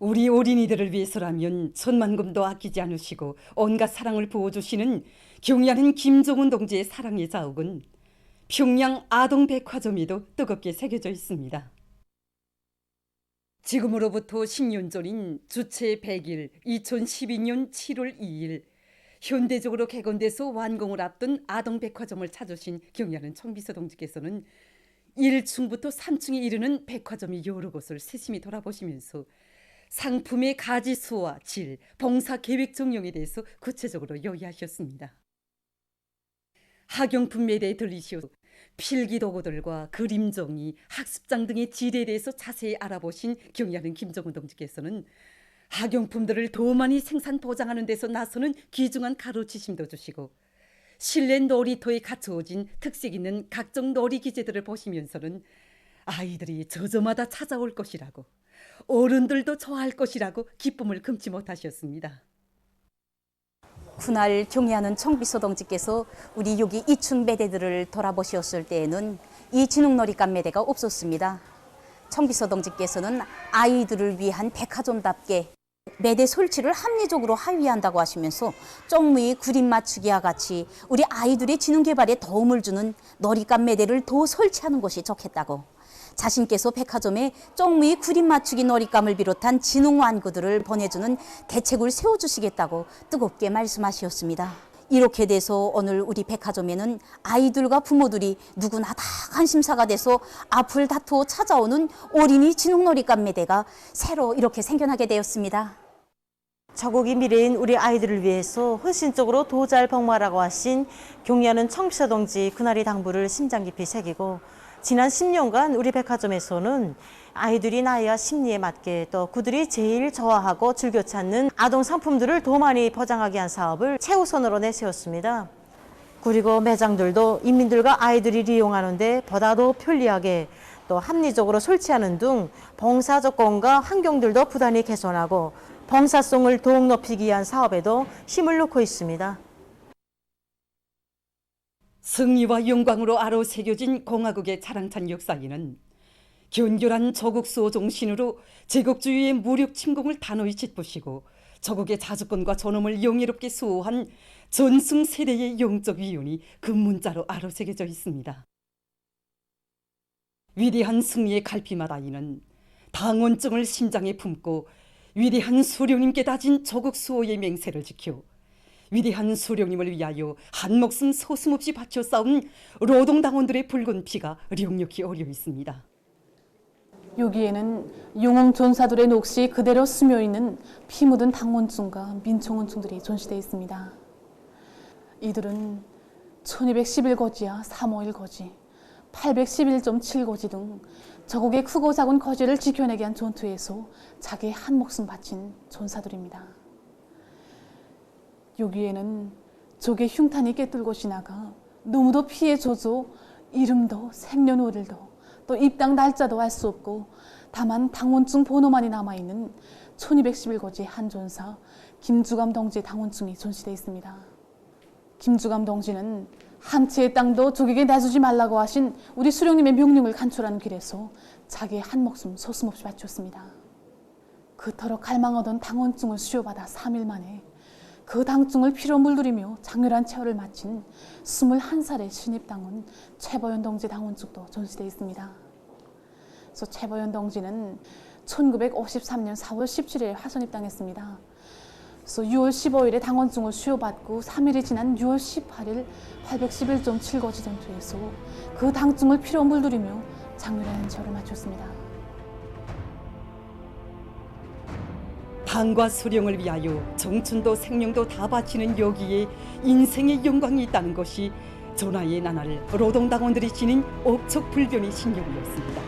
우리 어린이들을 위해서라면 천만금도 아끼지 않으시고 온갖 사랑을 부어주시는 경야는 김종훈 동지의 사랑의 자욱은 평양 아동백화점에도 뜨겁게 새겨져 있습니다. 지금으로부터 10년 전인 주체 100일 2012년 7월 2일 현대적으로 개건돼서 완공을 앞둔 아동백화점을 찾으신 경야는 청비서 동지께서는 1층부터 3층에 이르는 백화점의 여러 곳을 세심히 돌아보시면서 상품의 가지수와 질, 봉사 계획 정령에 대해서 구체적으로 요의하셨습니다. 학용품 매대에 들리시어 필기도구들과 그림종이, 학습장 등의 질에 대해서 자세히 알아보신 경야는 김정은 동지께서는 학용품들을 더 많이 생산 보장하는 데서 나서는 귀중한 가르치심도 주시고 실내 놀이터에 갖춰진 특색 있는 각종 놀이기재들을 보시면서는 아이들이 저저마다 찾아올 것이라고 어른들도 좋아할 것이라고 기쁨을 금치 못하셨습니다. 그날 경의하는 청비서 동지께서 우리 여기 2층 매대들을 돌아보셨을 때에는 이 진흥놀이감 매대가 없었습니다. 청비서 동지께서는 아이들을 위한 백화점답게 매대 설치를 합리적으로 하위한다고 하시면서 쪽무의 그림 맞추기와 같이 우리 아이들의 지능 개발에 도움을 주는 놀이감 매대를 더 설치하는 것이 좋겠다고 자신께서 백화점에 쪽무의 그림 맞추기 놀이감을 비롯한 지능 완구들을 보내주는 대책을 세워주시겠다고 뜨겁게 말씀하셨습니다. 이렇게 돼서 오늘 우리 백화점에는 아이들과 부모들이 누구나 다 관심사가 돼서 앞을 다투어 찾아오는 어린이 지능 놀이감 매대가 새로 이렇게 생겨나게 되었습니다. 저국이 미래인 우리 아이들을 위해서 헌신적으로 도잘 복무하라고 하신 경의하는 청비서 동지 그날의 당부를 심장 깊이 새기고 지난 10년간 우리 백화점에서는 아이들이 나이와 심리에 맞게 또 그들이 제일 좋아하고 즐겨 찾는 아동 상품들을 더 많이 포장하게 한 사업을 최우선으로 내세웠습니다. 그리고 매장들도 인민들과 아이들이 이용하는데 보다 더 편리하게 또 합리적으로 설치하는 등 봉사 조건과 환경들도 부단히 개선하고 봉사성을 더욱 높이기 위한 사업에도 힘을 놓고 있습니다. 승리와 영광으로 아로 새겨진 공화국의 자랑찬 역사에는 견결한 조국 수호 정신으로 제국주의의 무력 침공을 단호히 짓부시고 조국의 자주권과 존엄을 영예롭게 수호한 전승 세대의 영적 위운이 그 문자로 아로 새겨져 있습니다. 위대한 승리의 갈피마다이는 당원증을 심장에 품고 위대한 수령님께 다진 조국 수호의 맹세를 지켜 위대한 수령님을 위하여 한 목숨 서슴없이 바쳐 싸운 노동당원들의 붉은 피가 력력히 어려 있습니다. 여기에는 용웅 전사들의 넋이 그대로 스며있는 피 묻은 당원증과 민청원증들이 전시되어 있습니다. 이들은 1211거지와 351거지, 811.7거지 등 저국의 크고 작은 거지를 지켜내기 위한 전투에서 자기의 한 목숨 바친 전사들입니다. 여기에는 적의 흉탄이 꿰뚫고 지나가 너무도 피해 젖어 이름도 생년월일도 또 입당 날짜도 알 수 없고 다만 당원증 번호만이 남아있는 1211거지 한 전사 김주감 동지의 당원증이 전시되어 있습니다. 김주감 동지는 한 채의 땅도 적에게 내주지 말라고 하신 우리 수령님의 명령을 간출하는 길에서 자기의 한 목숨 서슴없이 바쳤습니다. 그토록 갈망하던 당원증을 수여받아 3일 만에 그 당증을 피로 물들이며 장렬한 체호를 마친 21살의 신입당원 최보현 동지 당원증도 전시되어 있습니다. 그래서 최보현 동지는 1953년 4월 17일에 화선 입당했습니다. 그래서 6월 15일에 당원증을 수여받고 3일이 지난 6월 18일 811.7거지 전투에서 그 당증을 피로 물들이며 장렬한 체호를 마쳤습니다. 당과 수령을 위하여 정춘도 생명도 다 바치는 여기에 인생의 영광이 있다는 것이 전하의 나날을 노동당원들이 지닌 억척불변의 신념이었습니다.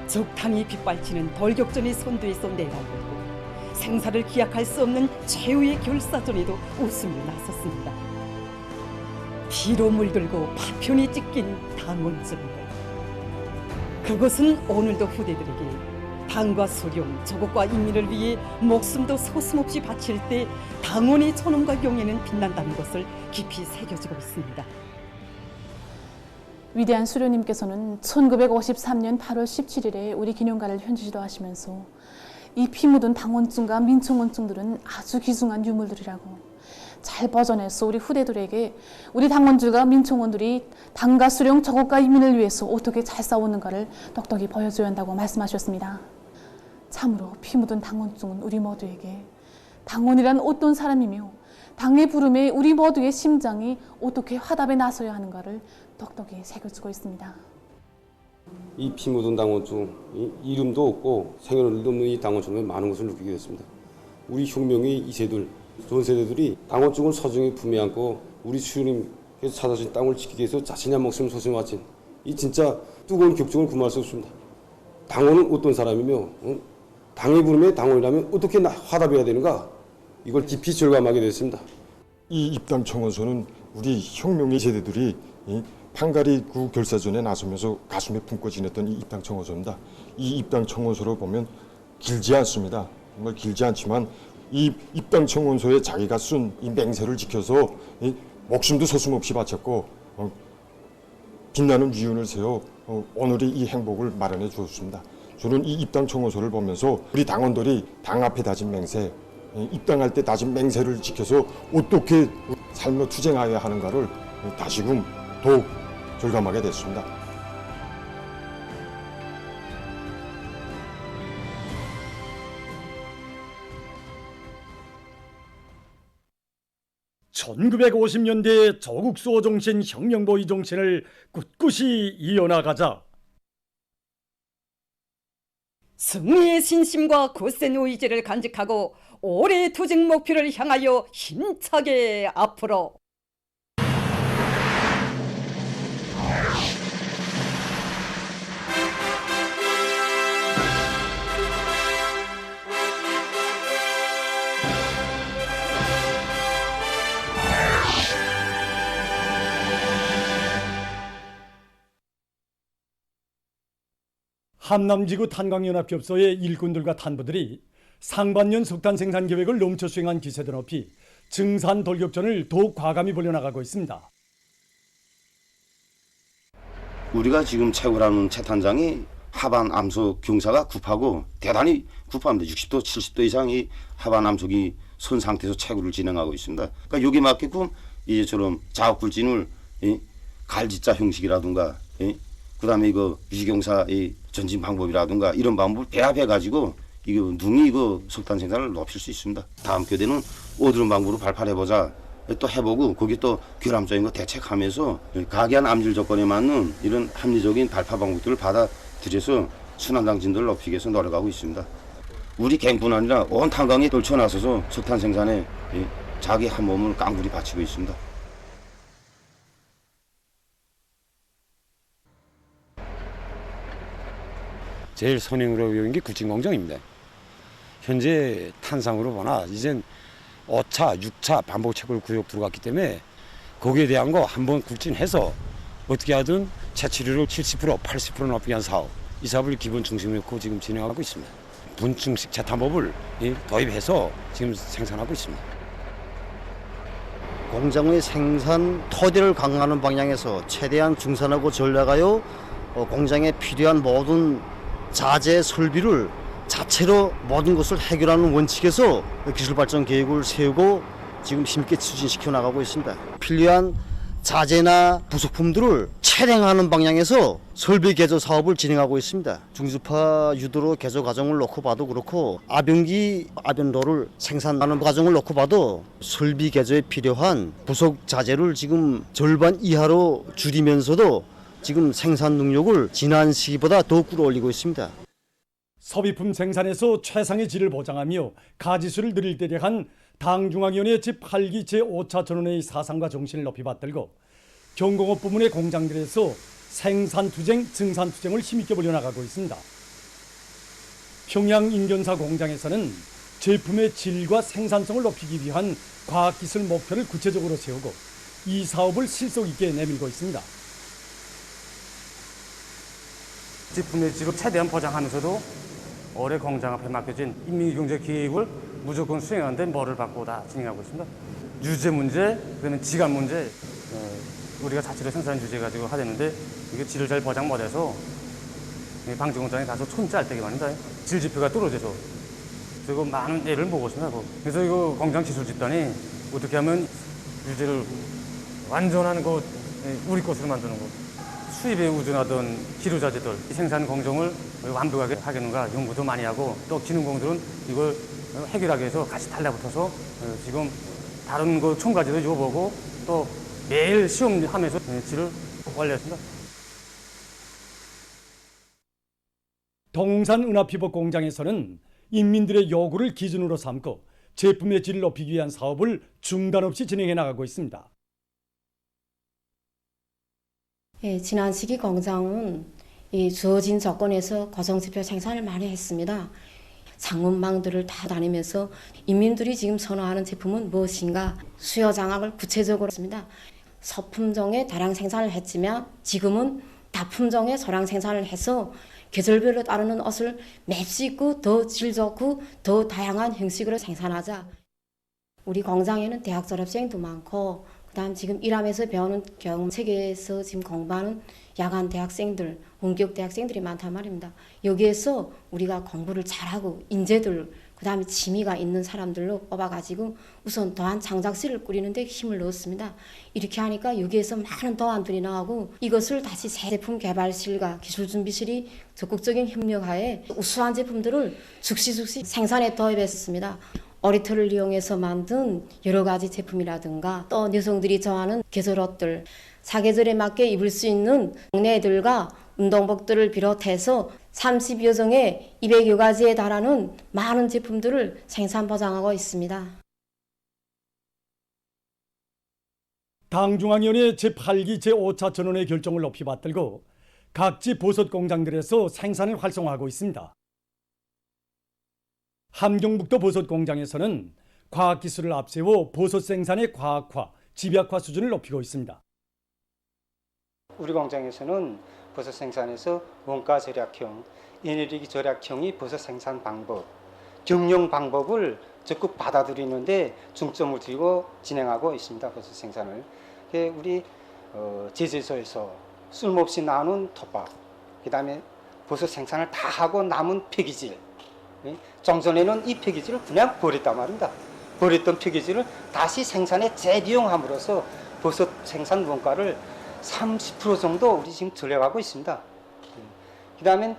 적당히 빗발치는 돌격전의 선두에서 내달리고 생사를 기약할 수 없는 최후의 결사전에도 웃으며 나섰습니다. 피로 물들고 파편이 찢긴 당원증들, 그것은 오늘도 후대들에게 당과 수령, 조국과 인민을 위해 목숨도 서슴없이 바칠 때 당원의 존엄과 영예는 빛난다는 것을 깊이 새겨지고 있습니다. 위대한 수료님께서는 1953년 8월 17일에 우리 기념관을 현지지도하시면서 이 피 묻은 당원증과 민청원증들은 아주 귀중한 유물들이라고 잘 버전해서 우리 후대들에게 우리 당원들과 민청원들이 당과 수령, 저국과 인민을 위해서 어떻게 잘 싸웠는가를 똑똑히 보여줘야 한다고 말씀하셨습니다. 참으로 피 묻은 당원증은 우리 모두에게 당원이란 어떤 사람이며 당의 부름에 우리 모두의 심장이 어떻게 화답에 나서야 하는가를 똑똑히 새겨주고 있습니다. 이 피 묻은 당원증, 이름도 없고 생년월일도 없는 이 당원증에 많은 것을 느끼게 됐습니다. 우리 혁명의 2세들, 전 세대들이 당원증을 소중히 품에 안고 우리 수령님께서 찾아주신 땅을 지키기 위해서 자신의 목숨을 소중히 바친 이 진짜 뜨거운 격정을 금할 수 없습니다. 당원은 어떤 사람이며 당의 부름에 당원이라면 어떻게 화답해야 되는가, 이걸 깊이 절감하게 됐습니다. 이 입당 청원서는 우리 혁명의 세대들이 판가리구 결사전에 나서면서 가슴에 품고 지냈던 이 입당 청원서입니다. 이 입당 청원서를 보면 길지 않습니다. 정말 길지 않지만 이 입당 청원서에 자기가 쓴 이 맹세를 지켜서 목숨도 서슴없이 바쳤고 빛나는 위운을 세워 오늘의 이 행복을 마련해 주었습니다. 저는 이 입당 청원서를 보면서 우리 당원들이 당 앞에 다진 맹세, 입당할 때 다진 맹세를 지켜서 어떻게 삶을 투쟁하여야 하는가를 다시금 더욱 절감하게 됐습니다. (1950년대) 조국 수호 정신, 혁명보위 정신을 꿋꿋이 이어나가자 승리의 신심과 굳센 의지를 간직하고 올해 투쟁 목표를 향하여 힘차게 앞으로. 한남지구 탄광연합협소의 일꾼들과 탄부들이 상반년 석탄 생산 계획을 넘쳐 수행한 기세도 높이 증산 돌격전을 더욱 과감히 벌여나가고 있습니다. 우리가 지금 채굴하는 채탄장이 하반 암석 경사가 굽하고 대단히 굽합니다. 60도, 70도 이상이 하반 암석이 선 상태에서 채굴을 진행하고 있습니다. 그러니까 여기 맞게끔 이제처럼 자업굴진을 갈지자 형식이라든가 그다음에 이거 유지경사 전진 방법이라든가 이런 방법을 배합해 가지고 이거 능히 이거 석탄 생산을 높일 수 있습니다. 다음 교대는 어두운 방법으로 발판해보자. 또 해보고 거기 또 결함적인 거 대책하면서 각이한 암질 조건에 맞는 이런 합리적인 발파 방법들을 받아들여서 순환당진도를 높이기 위해서 노력하고 있습니다. 우리 개인뿐 아니라 온 탄광에 떨쳐나서서 석탄 생산에 자기 한 몸을 깡그리 바치고 있습니다. 제일 선행으로 여긴 게 구칭공정입니다. 현재 탄상으로 보나 이젠 5차, 6차 반복 채굴 구역 들어갔기 때문에 거기에 대한 거 한번 굴진해서 어떻게 하든 채취율을 70%, 80% 높이기 위한 사업, 이 사업을 기본 중심으로 놓고 지금 진행하고 있습니다. 분층식 채탄법을 도입해서 지금 생산하고 있습니다. 공장의 생산 토대를 강화하는 방향에서 최대한 중산하고 전략하여 공장에 필요한 모든 자재 설비를 자체로 모든 것을 해결하는 원칙에서 기술발전 계획을 세우고 지금 힘있게 추진시켜 나가고 있습니다. 필요한 자재나 부속품들을 채량하는 방향에서 설비 개조 사업을 진행하고 있습니다. 중주파 유도로 개조 과정을 놓고 봐도 그렇고 아변기 아변로를 생산하는 과정을 놓고 봐도 설비 개조에 필요한 부속 자재를 지금 절반 이하로 줄이면서도 지금 생산 능력을 지난 시기보다 더 끌어올리고 있습니다. 소비품 생산에서 최상의 질을 보장하며 가지수를 늘릴 때 대한 당중앙위원회 제8기 제5차 전원회의 사상과 정신을 높이 받들고 경공업 부문의 공장들에서 생산투쟁, 증산투쟁을 힘있게 벌여나가고 있습니다. 평양 인견사 공장에서는 제품의 질과 생산성을 높이기 위한 과학기술 목표를 구체적으로 세우고 이 사업을 실속 있게 내밀고 있습니다. 제품의 질을 최대한 보장하면서도 올해 공장 앞에 맡겨진 인민경제기획을 무조건 수행하는데 뭐를 받고 다 진행하고 있습니다. 유제 문제, 그다음에 지간 문제, 우리가 자체로 생산 유지해 가지고 하려는데 이게 질을 잘 보장 못해서 방제 공장에 가서 촌짤때게 많은다. 질 지표가 떨어져서 그리고 많은 애를 보고 있습니다. 그래서 이거 공장 기술 집단이 어떻게 하면 유지를 완전한 거 우리 것으로 만드는 거, 수입에 의존하던 기류자재들 생산 공정을 완벽하게 하겠는가 연구도 많이 하고, 또 기능공들은 이걸 해결하기 위해서 같이 달라붙어서 지금 다른 거 총가지도 줘보고 또 매일 시험하면서 질을 완료했습니다. 동산 은하피복 공장에서는 인민들의 요구를 기준으로 삼고 제품의 질을 높이기 위한 사업을 중단 없이 진행해 나가고 있습니다. 예, 지난 시기 공장은 이 주어진 조건에서 고성지표 생산을 많이 했습니다. 상문망들을 다 다니면서 인민들이 지금 선호하는 제품은 무엇인가 수요 장악을 구체적으로 했습니다. 서품종의 다량 생산을 했지만 지금은 다품종의 소량 생산을 해서 계절별로 따르는 옷을 맵시 입고 더 질 좋고 더 다양한 형식으로 생산하자. 우리 공장에는 대학 졸업생도 많고, 그다음 지금 일하면서 배우는 경세계에서 지금 공부하는 야간 대학생들, 원격 대학생들이 많단 말입니다. 여기에서 우리가 공부를 잘하고 인재들, 그다음에 취미가 있는 사람들로 뽑아가지고 우선 더한 창작실을 꾸리는 데 힘을 넣었습니다. 이렇게 하니까 여기에서 많은 도안들이 나오고, 이것을 다시 새 제품 개발실과 기술준비실이 적극적인 협력하에 우수한 제품들을 즉시 생산에 도입했습니다. 오리털을 이용해서 만든 여러 가지 제품이라든가, 또 여성들이 좋아하는 계절옷들, 사계절에 맞게 입을 수 있는 동네들과 운동복들을 비롯해서 30여 종의 200여 가지에 달하는 많은 제품들을 생산 보장하고 있습니다. 당중앙위원회 제8기 제5차 전원의 결정을 높이 받들고 각지 보섯 공장들에서 생산을 활성화하고 있습니다. 함경북도 보섯 공장에서는 과학기술을 앞세워 보섯 생산의 과학화, 집약화 수준을 높이고 있습니다. 우리 공장에서는 버섯 생산에서 원가 절약형, 에너지 절약형이 버섯 생산 방법, 경영 방법을 적극 받아들이는데 중점을 두고 진행하고 있습니다. 버섯 생산을. 우리 제재소에서 쓸모없이 나오는 톱밥, 그다음에 버섯 생산을 다 하고 남은 폐기질, 정전에는 이 폐기질을 그냥 버렸단 말입니다. 버렸던 폐기질을 다시 생산에 재利用함으로써 버섯 생산 원가를 30% 정도 우리 지금 절약하고 있습니다. 그다음에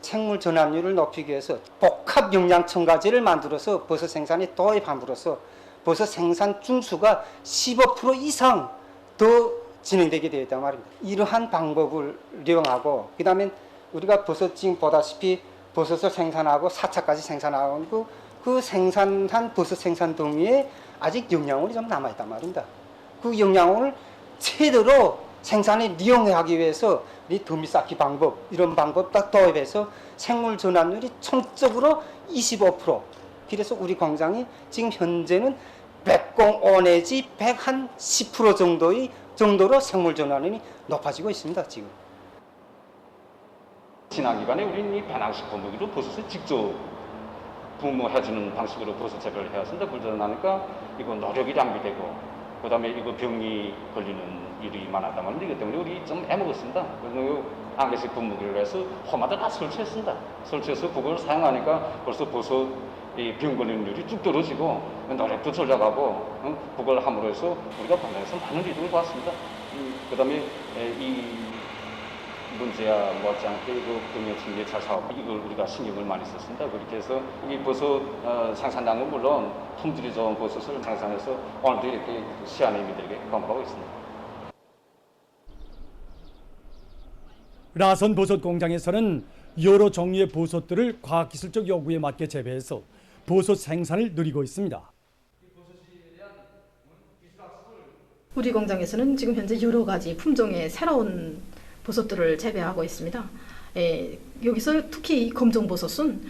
생물 전환율을 높이기 위해서 복합 영양 첨가제를 만들어서 버섯 생산에 도입함으로써 버섯 생산 중수가 15% 이상 더 진행되게 되어 있단 말입니다. 이러한 방법을 이용하고, 그다음에 우리가 버섯 지금 보다시피 버섯을 생산하고 4차까지 생산하고 그 생산한 버섯 생산 동위에 아직 영양원이 좀 남아있단 말입니다. 그 영양원을 최대로 생산에 이용하기 위해서 이 더미 쌓기 방법, 이런 방법 딱 도입해서 생물 전환율이 총적으로 25%. 그래서 우리 공장이 지금 현재는 105 내지 110% 정도로 생물 전환율이 높아지고 있습니다. 지금. 지난 기간에 우리는 이 배낭식 분무기로 버섯을 직접 분무해주는 방식으로 버섯 재배를 해왔습니다. 그러다 나니까 이거 노력이 낭비되고, 그다음에 이거 병이 걸리는 일이 많았단 말인데, 이것 때문에 우리 좀 애먹었습니다. 그래서 안개식 분무기를 해서 홈마다 다 설치했습니다. 설치해서 그걸 사용하니까 벌써 버섯 병 걸리는 일이 쭉 떨어지고 노력도 절약하고, 그걸 함으로 해서 우리가 공장에서 많은 이득을 봤습니다. 그다음에 이 문제야 못지않게 그 경영진계 잘 사업, 이걸 우리가 신경을 많이 썼습니다. 그렇게 해서 이 버섯 생산량은 물론 품질이 좋은 버섯을 생산해서 오늘도 이렇게 시안의민들에게 공부하고 있습니다. 라선 버섯 공장에서는 여러 종류의 버섯들을 과학기술적 요구에 맞게 재배해서 버섯 생산을 누리고 있습니다. 우리 공장에서는 지금 현재 여러 가지 품종의 새로운 버섯들을 재배하고 있습니다. 여기서 특히 검정버섯은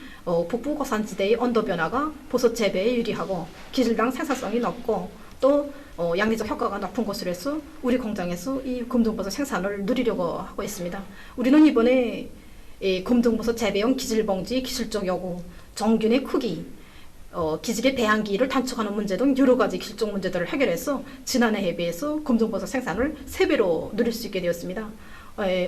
북부 고산지대의 온도 변화가 버섯 재배에 유리하고 기술당 생산성이 높고 또 양리적 효과가 높은 것으로 해서 우리 공장에서 이 검정버섯 생산을 누리려고 하고 있습니다. 우리는 이번에 검정버섯 재배용 기질봉지 기술적 요구, 종균의 크기, 기지개 배양기를 단축하는 문제 등 여러 가지 실종 문제들을 해결해서 지난해에 비해서 검정버섯 생산을 3배로 늘릴 수 있게 되었습니다.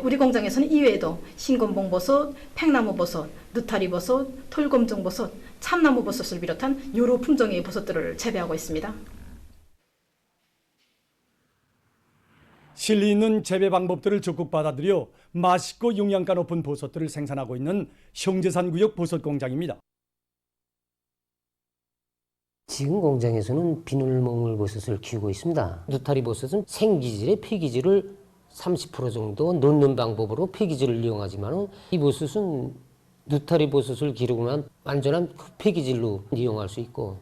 우리 공장에서는 이외에도 흰검봉버섯, 팽나무버섯, 느타리버섯, 털검정버섯, 참나무버섯을 비롯한 여러 품종의 버섯들을 재배하고 있습니다. 실리 있는 재배 방법들을 적극 받아들여 맛있고 영양가 높은 버섯들을 생산하고 있는 형제산구역 버섯공장입니다. 지금 공장에서는 비늘몽울 버섯을 키우고 있습니다. 느타리 버섯은 생기질에 폐기질을 30% 정도 넣는 방법으로 폐기질을 이용하지만 이 버섯은 느타리 버섯을 기르고 난 완전한 폐기질로 이용할 수 있고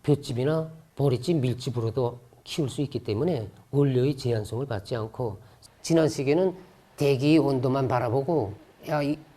볏짚이나 보리집, 밀집으로도 키울 수 있기 때문에 원료의 제한성을 받지 않고 지난 시기에는 대기 온도만 바라보고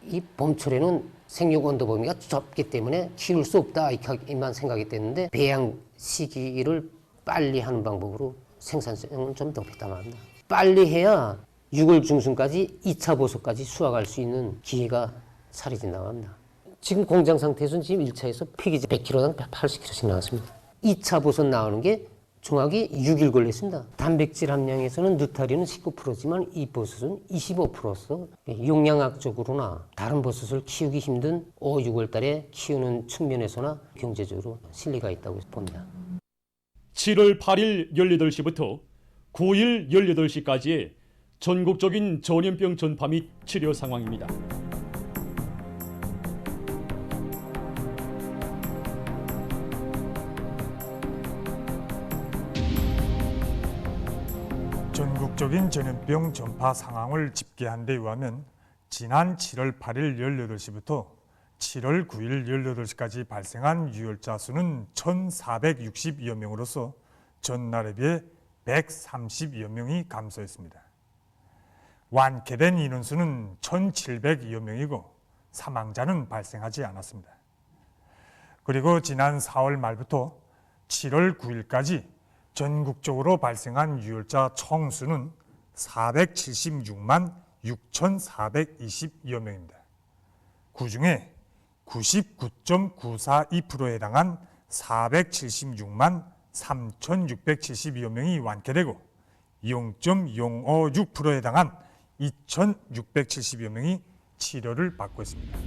이 봄철에는 생육 온도 범위가 좁기 때문에 키울 수 없다 이만 생각이 됐는데 배양 시기를 빨리 하는 방법으로 생산성은 좀 높였다고 합니다. 빨리 해야 6월 중순까지 2차 보석까지 수확할 수 있는 기회가 사라진다고 합니다. 지금 공장 상태에서는 지금 1차에서 폐기질 100kg당 80kg씩 나왔습니다. 2차 보석 나오는 게 정확히 6일 걸렸습니다. 단백질 함량에서는 느타리는 19%지만 이 버섯은 25%서 용량학적으로나 다른 버섯을 키우기 힘든 5, 6월 달에 키우는 측면에서나 경제적으로 실리가 있다고 봅니다. 7월 8일 18시부터 9일 18시까지의 전국적인 전염병 전파 및 치료 상황입니다. 전국적인 전염병 전파 상황을 집계한 데 의하면 지난 7월 8일 18시부터 7월 9일 18시까지 발생한 유혈자 수는 1,462여 명으로서 전날에 비해 132여 명이 감소했습니다. 완쾌된 인원수는 1,702여 명이고 사망자는 발생하지 않았습니다. 그리고 지난 4월 말부터 7월 9일까지 전국적으로 발생한 유혈자 총수는 476만 6,420여 명입니다. 그중에 99.942%에 해당한 476만 3,672여 명이 완쾌되고 0.056%에 해당한 2,670여 명이 치료를 받고 있습니다.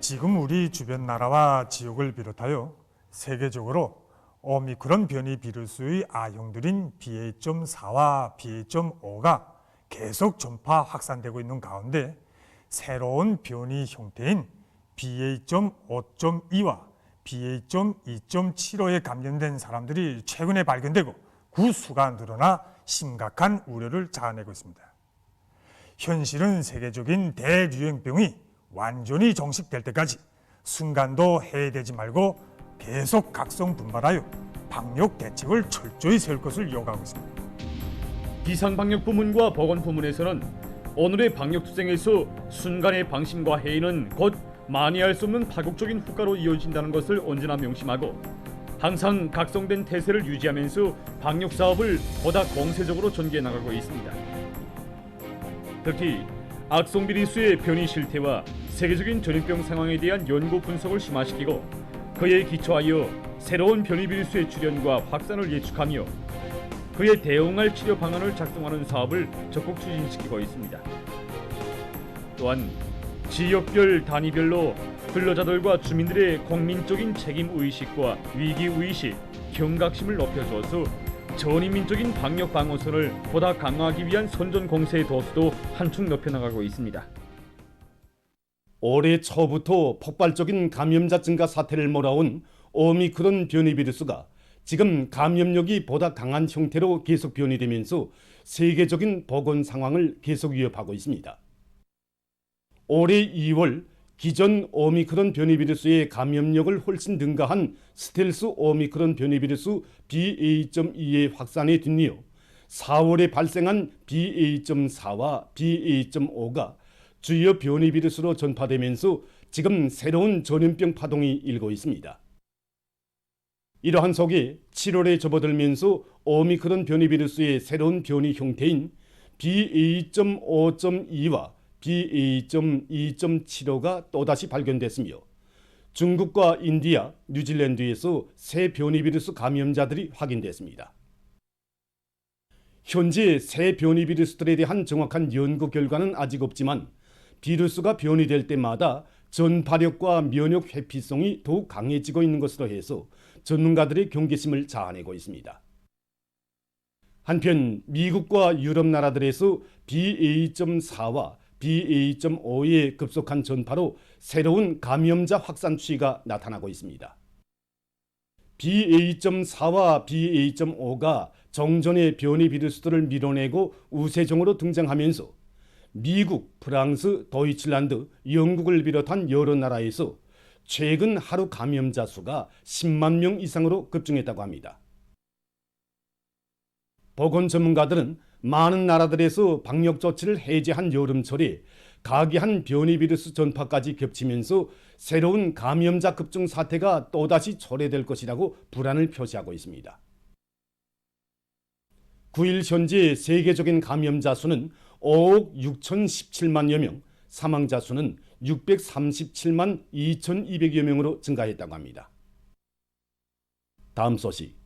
지금 우리 주변 나라와 지역을 비롯하여 세계적으로 오미크론 변이 비루스의 아형들인 BA.4와 BA.5가 계속 전파 확산되고 있는 가운데 새로운 변이 형태인 BA.5.2와 BA.2.75에 감염된 사람들이 최근에 발견되고 그 수가 늘어나 심각한 우려를 자아내고 있습니다. 현실은 세계적인 대유행병이 완전히 정식될 때까지 순간도 해외되지 말고 계속 각성 분발하여 방역 대책을 철저히 세울 것을 요구하고 있습니다. 비상방역부문과 보건부문에서는 오늘의 방역투쟁에서 순간의 방심과 해이는 곧 만회할 수 없는 파국적인 후과로 이어진다는 것을 언제나 명심하고 항상 각성된 태세를 유지하면서 방역사업을 보다 공세적으로 전개해 나가고 있습니다. 특히 악성비리수의 변이 실태와 세계적인 전염병 상황에 대한 연구 분석을 심화시키고 그에 기초하여 새로운 변이 비리수의 출현과 확산을 예측하며 그에 대응할 치료 방안을 작성하는 사업을 적극 추진시키고 있습니다. 또한 지역별 단위별로 근로자들과 주민들의 국민적인 책임 의식과 위기 의식, 경각심을 높여주어서 전인민적인 방역 방어선을 보다 강화하기 위한 선전 공세의 도수도 한층 높여나가고 있습니다. 올해 초부터 폭발적인 감염자 증가 사태를 몰아온 오미크론 변이 비루스가 지금 감염력이 보다 강한 형태로 계속 변이되면서 세계적인 보건 상황을 계속 위협하고 있습니다. 올해 2월 기존 오미크론 변이 비루스의 감염력을 훨씬 능가한 스텔스 오미크론 변이 비루스 BA.2의 확산에 뒤이어 4월에 발생한 BA.4와 BA.5가 주요 변이 비루스로 전파되면서 지금 새로운 전염병 파동이 일고 있습니다. 이러한 속에 7월에 접어들면서 오미크론 변이 비루스의 새로운 변이 형태인 BA.5.2와 BA.2.75가 또다시 발견됐으며 중국과 인디아, 뉴질랜드에서 새 변이 비루스 감염자들이 확인됐습니다. 현재 새 변이 비루스들에 대한 정확한 연구 결과는 아직 없지만 비루스가 변이될 때마다 전파력과 면역 회피성이 더욱 강해지고 있는 것으로 해서 전문가들의 경계심을 자아내고 있습니다. 한편 미국과 유럽 나라들에서 BA.4와 BA.5의 급속한 전파로 새로운 감염자 확산 추이가 나타나고 있습니다. BA.4와 BA.5가 정전의 변이 비루스들을 밀어내고 우세종으로 등장하면서 미국, 프랑스, 도이칠란드, 영국을 비롯한 여러 나라에서 최근 하루 감염자 수가 10만 명 이상으로 급증했다고 합니다. 보건 전문가들은 많은 나라들에서 방역 조치를 해제한 여름철에 가계한 변이 비루스 전파까지 겹치면서 새로운 감염자 급증 사태가 또다시 초래될 것이라고 불안을 표시하고 있습니다. 9일 현재 세계적인 감염자 수는 5억 6,017만여 명, 사망자 수는 637만 2,200여 명으로 증가했다고 합니다. 다음 소식.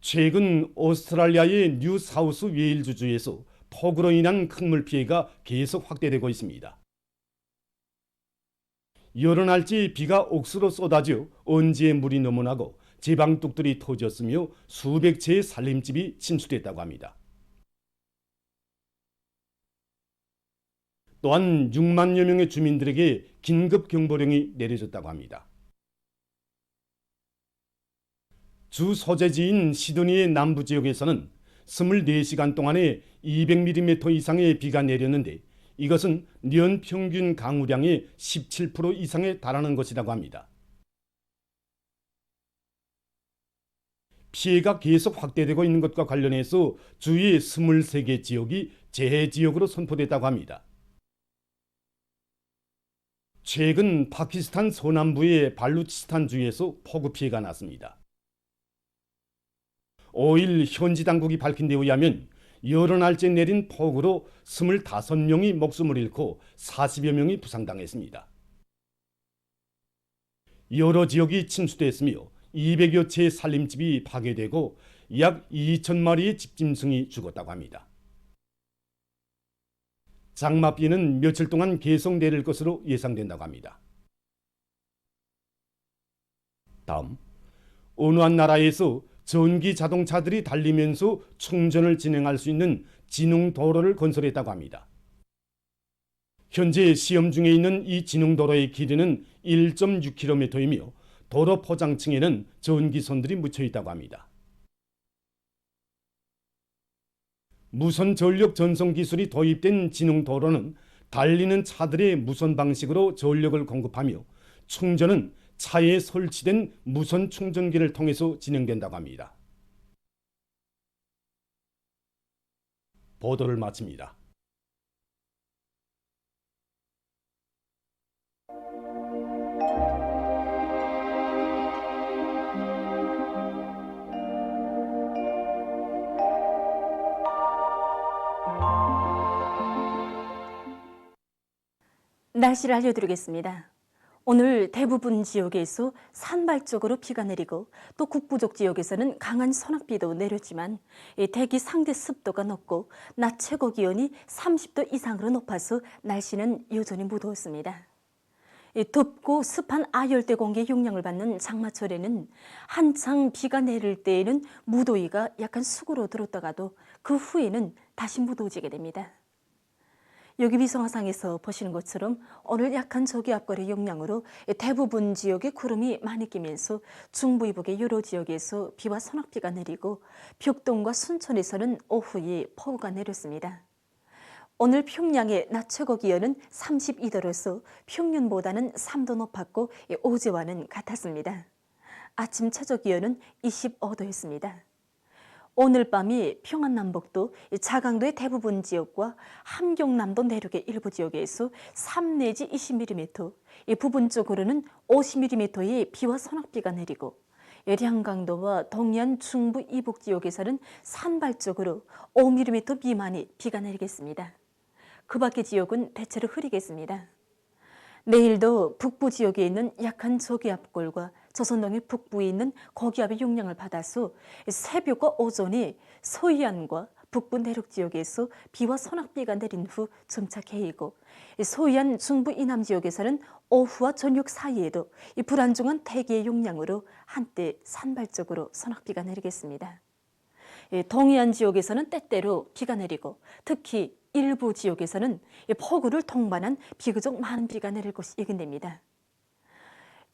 최근 오스트랄리아의 뉴사우스 웨일즈주에서 폭우로 인한 큰물 피해가 계속 확대되고 있습니다. 여러 날째 비가 옥수로 쏟아져 언지에 물이 넘어나고 제방뚝들이 터졌으며 수백 채의 살림집이 침수됐다고 합니다. 또한 6만여 명의 주민들에게 긴급경보령이 내려졌다고 합니다. 주 소재지인 시드니의 남부 지역에서는 24시간 동안에 200mm 이상의 비가 내렸는데 이것은 년 평균 강우량의 17% 이상에 달하는 것이라고 합니다. 피해가 계속 확대되고 있는 것과 관련해서 주의 23개 지역이 재해 지역으로 선포됐다고 합니다. 최근 파키스탄 서남부의 발루치스탄 주에서 폭우 피해가 났습니다. 5일 현지 당국이 밝힌 데 의하면 여러 날째 내린 폭우로 25명이 목숨을 잃고 40여 명이 부상당했습니다. 여러 지역이 침수됐으며 200여 채의 살림집이 파괴되고 약 2,000마리의 집짐승이 죽었다고 합니다. 장맛비는 며칠 동안 계속 내릴 것으로 예상된다고 합니다. 다음, 어느 한 나라에서 전기 자동차들이 달리면서 충전을 진행할 수 있는 지능도로를 건설했다고 합니다. 현재 시험 중에 있는 이 지능도로의 길이는 1.6km이며 도로 포장층에는 전기선들이 묻혀 있다고 합니다. 무선 전력 전송 기술이 도입된 지능도로는 달리는 차들의 무선 방식으로 전력을 공급하며 충전은 차에 설치된 무선 충전기를 통해서 진행된다고 합니다. 보도를 마칩니다. 날씨를 알려드리겠습니다. 오늘 대부분 지역에서 산발적으로 비가 내리고 또 북부쪽 지역에서는 강한 소낙비도 내렸지만 대기 상대 습도가 높고 낮 최고 기온이 30도 이상으로 높아서 날씨는 여전히 무더웠습니다. 덥고 습한 아열대 공기의 영향을 받는 장마철에는 한창 비가 내릴 때에는 무더위가 약간 수그러들었다가도 그 후에는 다시 무더워지게 됩니다. 여기 위성화상에서 보시는 것처럼 오늘 약한 저기압골의 영향으로 대부분 지역에 구름이 많이 끼면서 중부 이북의 여러 지역에서 비와 소낙비가 내리고 벽동과 순천에서는 오후에 폭우가 내렸습니다. 오늘 평양의 낮 최고 기온은 32도로서 평년보다는 3도 높았고 어제와는 같았습니다. 아침 최저 기온은 25도였습니다. 오늘 밤이 평안남북도, 자강도의 대부분 지역과 함경남도 내륙의 일부 지역에서 3 내지 20mm, 부분적으로는 50mm의 비와 소낙비가 내리고 량강도와 동해안 중부 이북 지역에서는 산발적으로 5mm 미만의 비가 내리겠습니다. 그 밖의 지역은 대체로 흐리겠습니다. 내일도 북부 지역에 있는 약한 저기압골과 조선동해 북부에 있는 고기압의 영향을 받아서 새벽과 오전에 서해안과 북부 내륙 지역에서 비와 소낙비가 내린 후 점차 개이고 서해안 중부 이남 지역에서는 오후와 저녁 사이에도 이 불안정한 대기의 영향으로 한때 산발적으로 소낙비가 내리겠습니다. 동해안 지역에서는 때때로 비가 내리고 특히 일부 지역에서는 폭우를 동반한 비교적 많은 비가 내릴 것이 예견됩니다.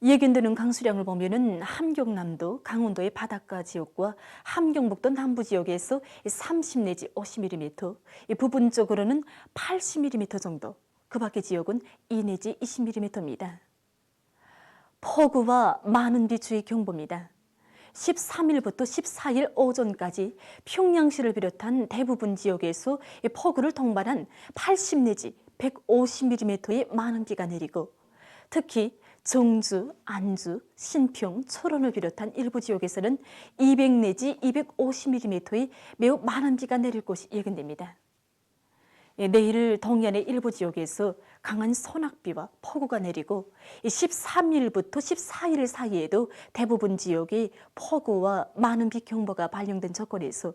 예견되는 강수량을 보면은 함경남도, 강원도의 바닷가 지역과 함경북도 남부 지역에서 30 내지 50mm, 부분적으로는 80mm 정도, 그 밖의 지역은 2 내지 20mm입니다. 폭우와 많은 비 주의 경보입니다. 13일부터 14일 오전까지 평양시를 비롯한 대부분 지역에서 폭우를 동반한 80 내지 150mm의 많은 비가 내리고 특히 정주, 안주, 신평, 철원을 비롯한 일부 지역에서는 200 내지 250mm의 매우 많은 비가 내릴 것이 예견됩니다. 내일 동해안의 일부 지역에서 강한 소낙비와 폭우가 내리고 13일부터 14일 사이에도 대부분 지역에 폭우와 많은 비 경보가 발령된 조건에서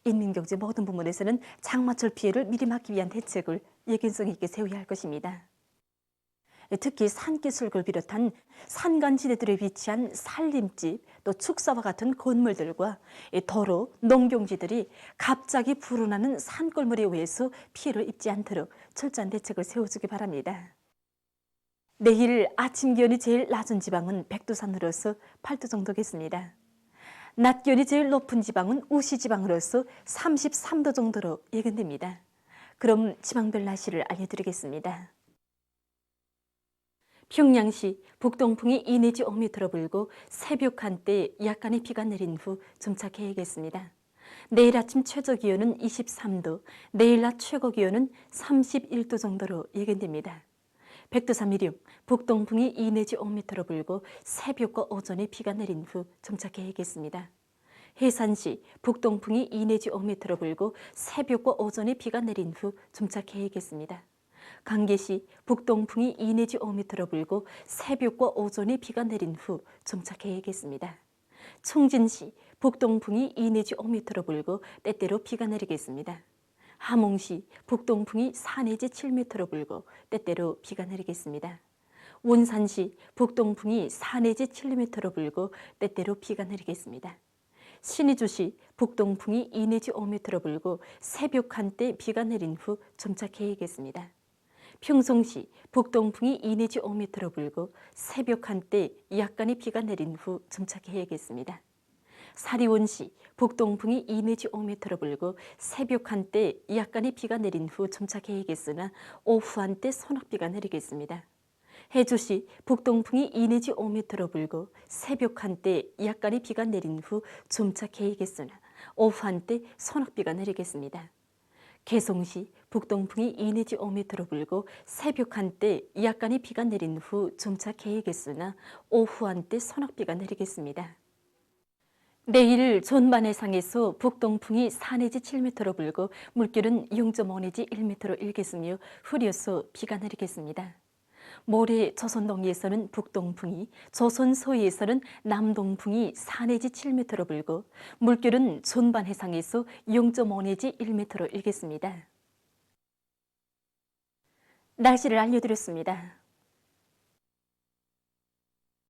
인민경제 모든 부문에서는 장마철 피해를 미리 막기 위한 대책을 예견성 있게 세워야 할 것입니다. 특히 산기슭을 비롯한 산간지대들에 위치한 산림집, 또 축사와 같은 건물들과 도로, 농경지들이 갑자기 불어나는 산골물에 의해서 피해를 입지 않도록 철저한 대책을 세워주기 바랍니다. 내일 아침 기온이 제일 낮은 지방은 백두산으로서 8도 정도겠습니다. 낮 기온이 제일 높은 지방은 우시지방으로서 33도 정도로 예견됩니다. 그럼 지방별 날씨를 알려드리겠습니다. 평양시 북동풍이 2 내지 5m로 불고 새벽 한때 약간의 비가 내린 후 점차 개겠습니다. 내일 아침 최저 기온은 23도, 내일 낮 최고 기온은 31도 정도로 예견됩니다. 백두산 미령 북동풍이 2 내지 5m로 불고 새벽과 오전에 비가 내린 후 점차 개겠습니다. 해산시 북동풍이 2 내지 5m로 불고 새벽과 오전에 비가 내린 후 점차 개겠습니다. 강계시 북동풍이 2 내지 5m로 불고 새벽과 오전에 비가 내린 후 점차 개겠습니다. 청진시 북동풍이 2 내지 5m로 불고 때때로 비가 내리겠습니다. 함흥시 북동풍이 4 내지 7m로 불고 때때로 비가 내리겠습니다. 원산시 북동풍이 4 내지 7m로 불고 때때로 비가 내리겠습니다. 신의주시 북동풍이 2 내지 5m로 불고 새벽 한때 비가 내린 후 점차 개겠습니다. 평송시 북동풍이 2 내지 5m로 불고 새벽 한때 약간의 비가 내린 후 점차 개겠습니다. 사리원시 북동풍이 2 내지 5m로 불고 새벽 한때 약간의 비가 내린 후 점차 개겠으나 오후 한때 소낙비가 내리겠습니다. 해주시 북동풍이 2 내지 5m로 불고 새벽 한때 약간의 비가 내린 후 점차 개겠으나 오후 한때 소낙비가 내리겠습니다. 개송시 북동풍이 2 내지 5m로 불고 새벽 한때 약간의 비가 내린 후 점차 개겠으나 오후 한때 소낙비가 내리겠습니다. 내일 존반해상에서 북동풍이 4 내지 7m로 불고 물결은 0.5 내지 1m로 일겠으며 흐려서 비가 내리겠습니다. 모레 조선 동해에서는 북동풍이, 조선 서해에서는 남동풍이 4 내지 7m로 불고 물결은 존반 해상에서 0.5 내지 1m로 일겠습니다. 날씨를 알려드렸습니다.